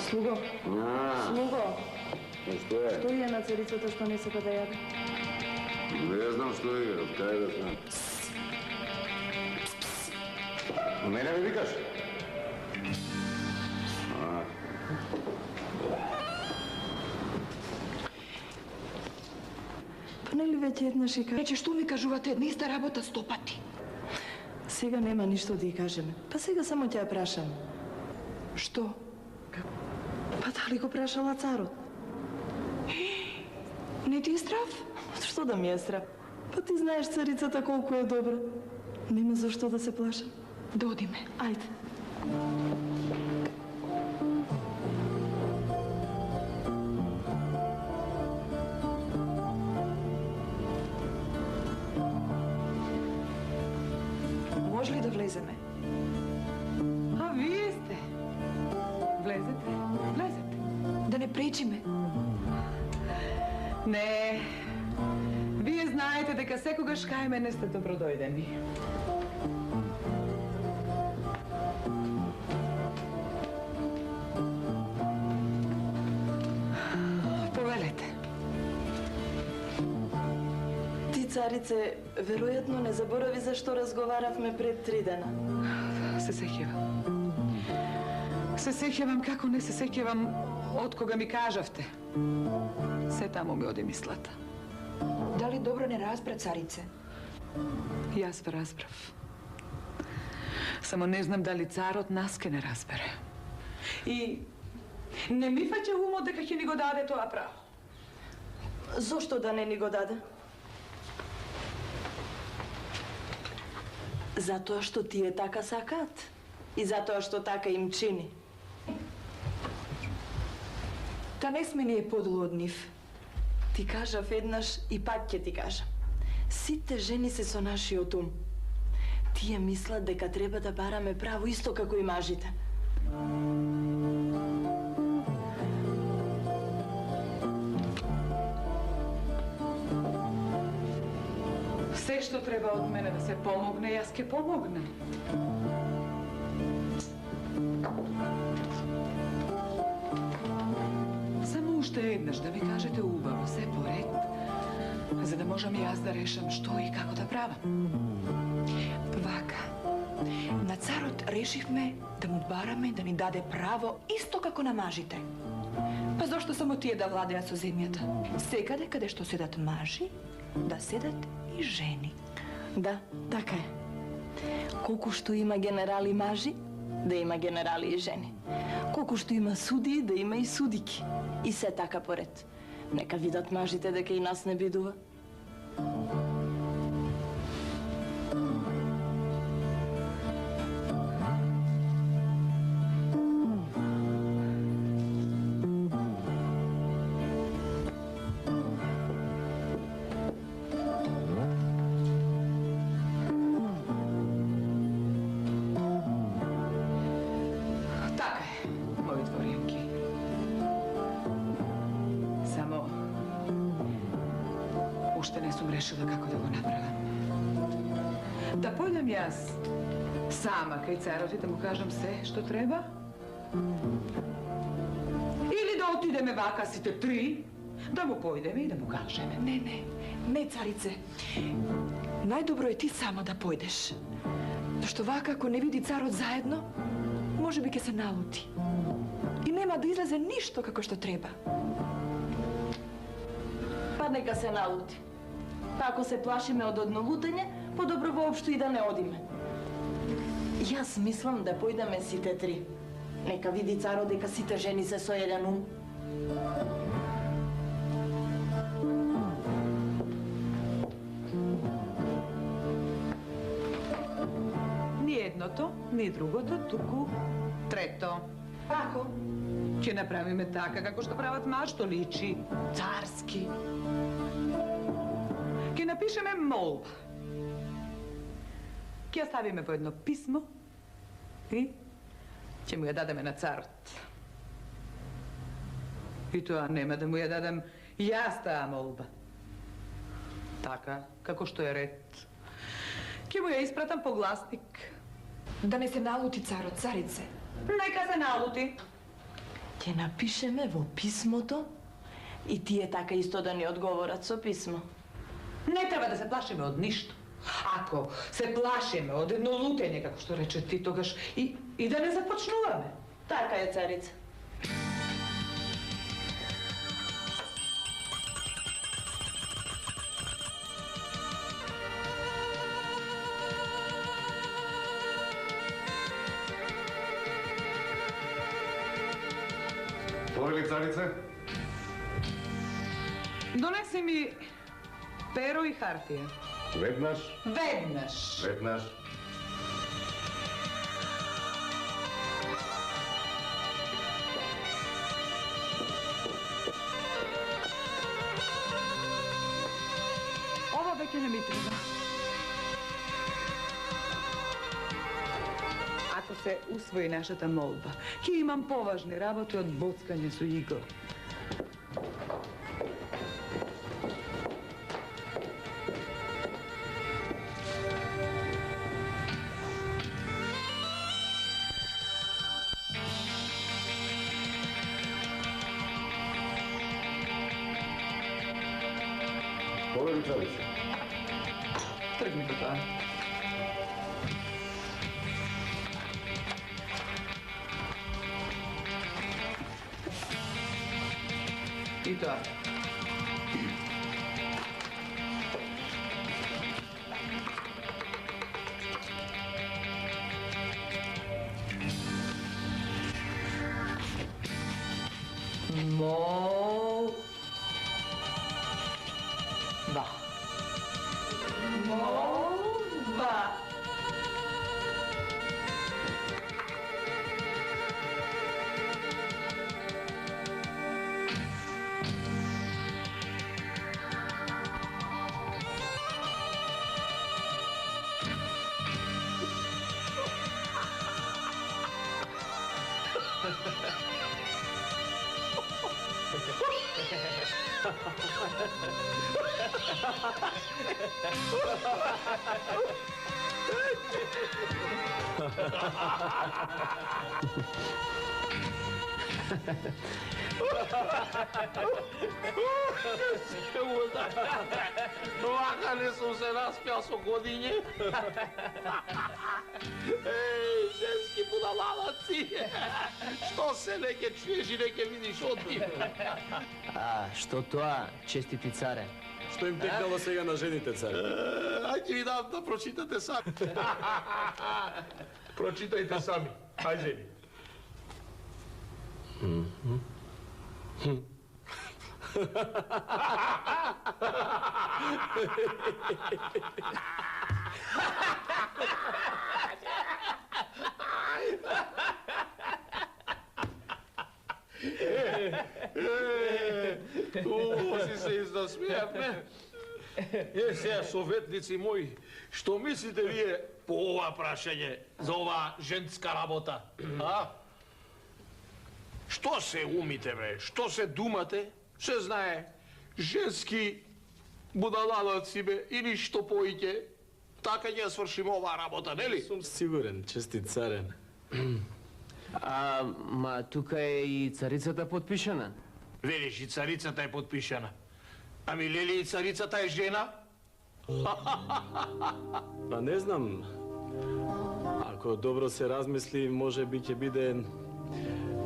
Slugo? Slugo? Što je na царицата što не сака да јаде? Не знам што е, од кај да знам. Мене ми викаш? Па нели веќе еднаш и кажа? Рече, што ми кажувате, една иста работа 100 пати. Сега нема ништо да ја кажеме. Па сега само ќе ја прашам. Што? Па дали го прашала царот? Не ти е страв? Што да ми е страв? Па ти знаеш царицата колку е добра. Нема зашто да се плашам. Да одиме. Ајде. Може ли да влеземе? А вие сте. Влезете, влезете. Да не пречиме. Не. Вие знаете дека секогаш кај мене сте добродојдени. Повелете. Ти, царице, веројатно не заборави зашто разговаравме пред 3 дена. Се сеќавам. Се сеќавам како не се сеќавам од кога ми кажавте. Се таму ми оди мислата. Дали добро не разбра царице? Јас ве разбрав. Само не знам дали царот нас ке не разбере. И не ми фаќа умот дека ќе ни го даде тоа право. Зошто да не ни го даде? Затоа што тие така сакаат. И затоа што така им чини. Та не сме ние подло од нив. Ти кажав еднаш и пак ќе ти кажам. Сите жени се со нашиот ум. Тие мислат дека треба да бараме право исто како и мажите. Се што треба од мене да се помогне, јас ќе помогнем. Само уште еднаш да ми кажете убаво, се поред, за да можам јас да решам што и како да правам. Вака. На царот решивме да му бараме да ни даде право исто како на мажите. Па зошто само тие да владеат со земјата? Секаде каде што седат мажи, да седат и жени. Да, така е. Колку што има генерали мажи, да има генерали и жени. Колку што има суди, да има и судики. И се така поред. Нека видат мажите дека и нас не бидува. Решила како да го направам. Да појдам јас сама кај царот и да му кажам се што треба? Или да отидеме вака сите 3, да му појдеме и да му кажеме? Не, царице. Најдобро е ти сама да појдеш. Зашто вака, ако не види царот заедно, може би ќе се налути. И нема да излезе ништо како што треба. Па нека се налути. Па ако се плашиме од однолутање, подобро воопшто и да не одиме. Јас мислам да појдеме сите 3. Нека види царот дека сите жени се со еден ум. Ни едното, ни другото, туку трето. Како? Ќе направиме така како што прават маж, што личи царски. Ќе напишеме молба. Ќе ја ставиме во едно писмо и ќе му ја дадеме на царот. И тоа нема да му ја дадам јас таа молба. Така, како што е ред. Ќе му ја испратам по гласник Да не се налути царот, царице. Нека се налути. Ќе напишеме во писмото и тие така исто да ни одговорат со писмо. Не треба да се плашиме од ништо. Ако се плашиме од едно лутење, како што рече ти, тогаш и да не започнуваме. Така е, царица. Повели, царице? Донеси ми перо и хартија. Веднаш, Веднаш. веднаш. Ова веќе не ми треба. Ако се усвои нашата молба, ќе имам поважни работи од боцкање со игла. Повели, царице? Тргни го тоа. И тоа. Молба. Ovaka ne sam se raspjao so godinje. Ej, ženski budalalaci. Što se neke čuješ i neke vidiš odbim. А, што тоа, честити царе? Што им текнало сега на жените, цар? Ajde vi dam da pročitate sami. Pročitajte sami. Ajde mi. Si se izdosmijat, ne? Сега, советници мои, што мислите вие по ова прашање за ова женска работа? А? Што се умите, бе? Што се думате? Се знае, женски будалалаци, бе, и ништо поиќе. Така ќе свршиме оваа работа, нели? Сум сигурен, честит царен. А, ма тука е и царицата подпишана. Велиш, и царицата е подпишана. Ами лели и царицата е жена? Па не знам. Ако добро се размисли, може би ќе биде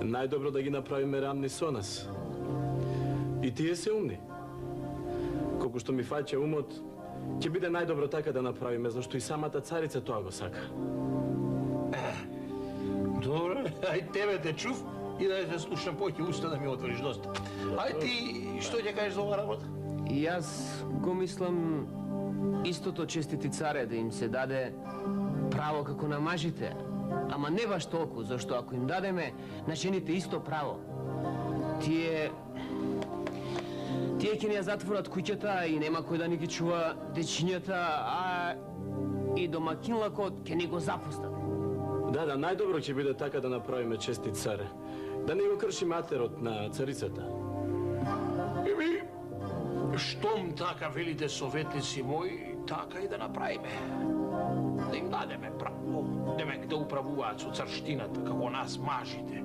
најдобро да ги направиме рамни со нас. И тие се умни. Колку што ми фаќа умот, ќе биде најдобро така да направиме, зашто и самата царица тоа го сака. Добре, ај тебе те чув и да те слушам поќе уста да ми отвориш доста. Ај ти, што ќе кажеш за оваа работа? И јас го мислам истото, честити царе, да им се даде право како на мажите. Ама не баш толку, зашто ако им дадеме на жените исто право, тие ќе ни ја затворат куќата и нема кој да ни ги чува дечињата, а и домакинлакот ќе ни го запустат. Да, најдобро ќе биде така да направиме, честит царе. Да не го крши матерот на царицата. Еми, штом така велите советници мои, така и да направиме. Да им дадеме право, демек да управуваат со царштината, како нас мажите.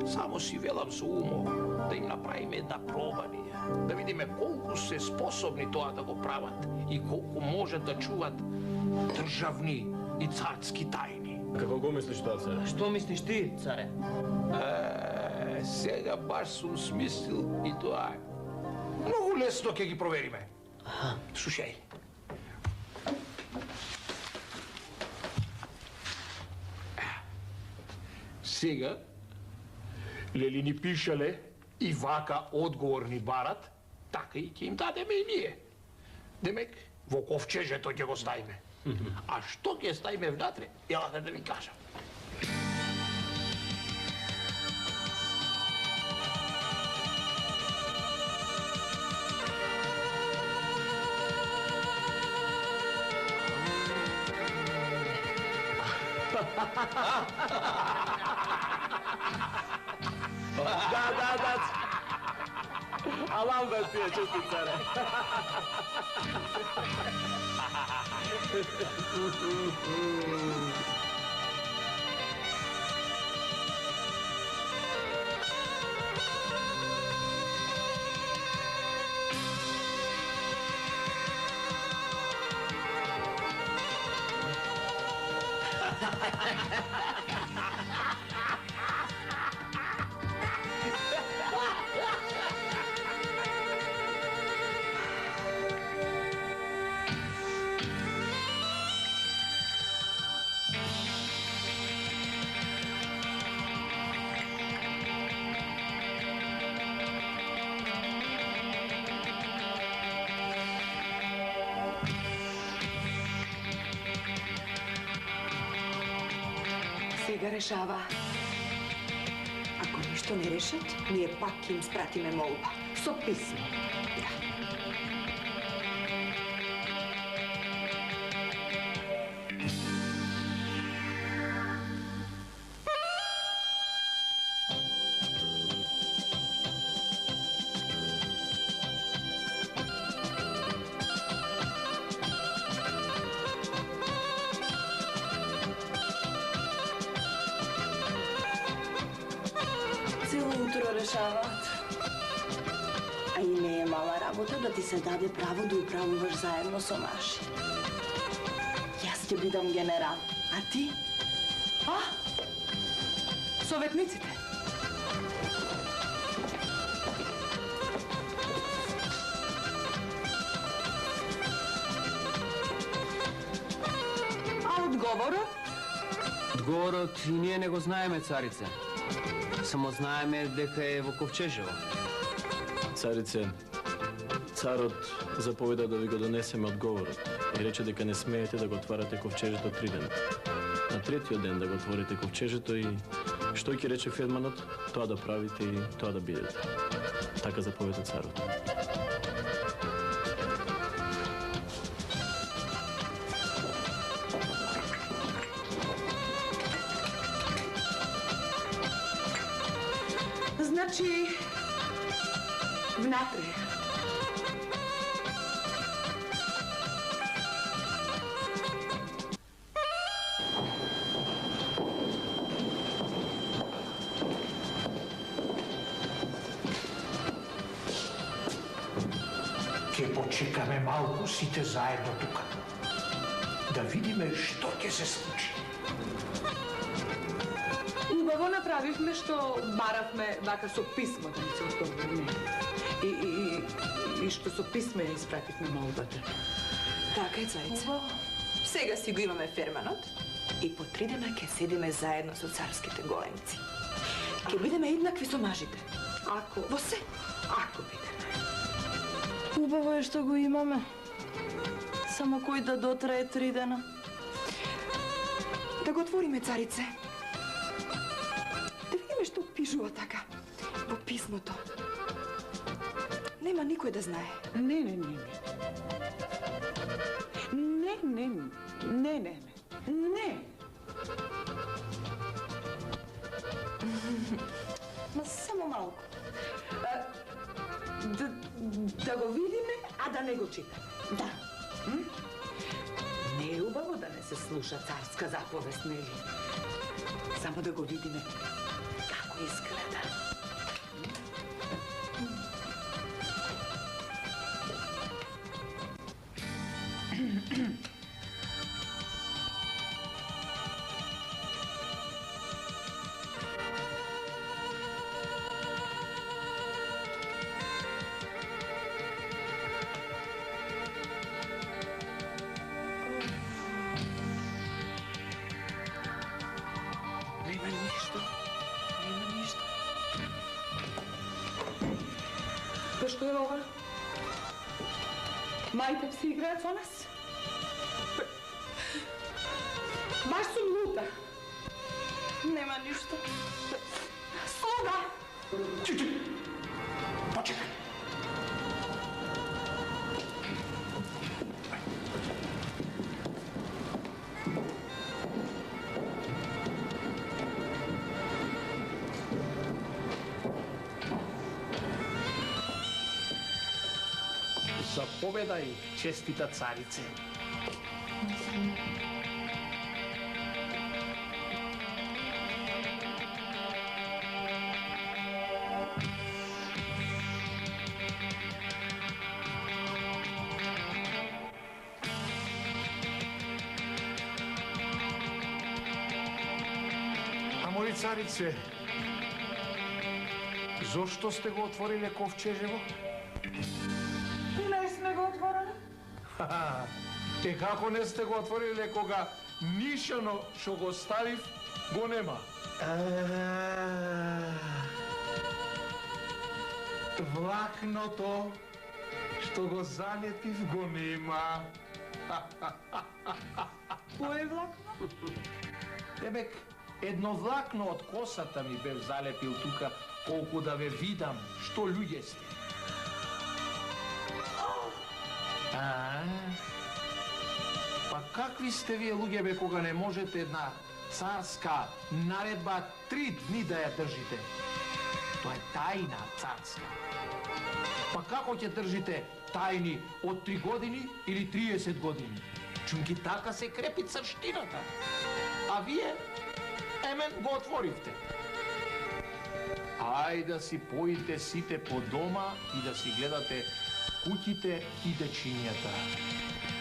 Само си велам со умо, да им направиме една проба ние, да видиме колку се способни тоа да го прават и колку можат да чуват државни и царски тајни. Како го мислиш тоа, царе? Што мислиш ти, царе? Сега баш сум смислил и тоа е. Многу лесно ќе ги провериме. Слушај. Сега, лели ни пишале и вака одговор ни барат, така и ќе им дадеме и ние. Демек, во ковчежето ќе го ставиме. А што ќе ставиме внатре, јелате да ви кажам. Да. Алам да ти е, чести, царе. Сега решава. Ако ништо не решат, ние пак им спратиме молба. Со писмо. Да. Цело утро решаваат. А и не е мала работа да ти се даде право да управуваш заедно со Маши. Јас ќе бидам генерал, а ти? А? Советниците? А одговорот? Одговорот и ние не го знаеме, царице. Само знаеме дека е во ковчежево. Царице, царот заповеда да ви го донесеме одговорот и рече дека не смеете да го отварате ковчежето 3 дена. На третиот ден да го отворите ковчежето и што ќе рече федманот, тоа да правите и тоа да бидете. Така заповеда царот. Значи, внатре. Ќе почекаме малку сите заедно тука. Да видиме што ќе се случи. Убаво направивме што баравме вака со писмо да ни се одговори. И што со писмо ја испративме молбата. Така е, царица. Сега си го имаме ферманот и по 3 дена ќе седиме заедно со царските големци. Ќе бидеме еднакви со мажите. Ако, Во се. ако бидеме. Убаво е што го имаме. Само кој да дотрае 3 дена. Да го отвориме, царице. Да видиме што пишува така во писмото. Нема никој да знае. Не. Ма само малку. Да го видиме, а да не го читаме. Да. се слуша царска заповест, нели? Само да го видиме како изгледа. Нема ништо. Нема ништо. Па што е ова? Мајте си играат со нас? Баш сум лута. Нема ништо. Слуга! Почекай. Заповедај, честита царице. А мои царице, зошто сте го отвориле ковчежево? Не сме го отворили. Те како не сте го отвориле кога нишано што го ставив го нема? Влакното што го залепив го нема. Кој влакно? Тебек, едно влакно од косата ми бев залепил тука, колку да ве видам што луѓе сте. Па какви сте вие луѓе бе кога не можете една царска наредба 3 дни да ја држите? Тоа е тајна царска. Па како ќе држите тајни од 3 години или 30 години? Чунки така се крепи царштината. А вие, емен, го отворивте. Ај да си поите сите по дома и да си гледате куќите и дечињата.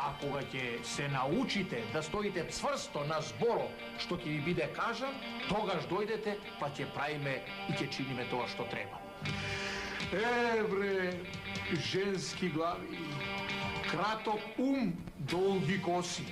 А кога ќе се научите да стоите цврсто на зборо што ќе ви биде кажан, тогаш дојдете, па ќе правиме и ќе чиниме тоа што треба. Бре, женски глави, краток ум, долги коси.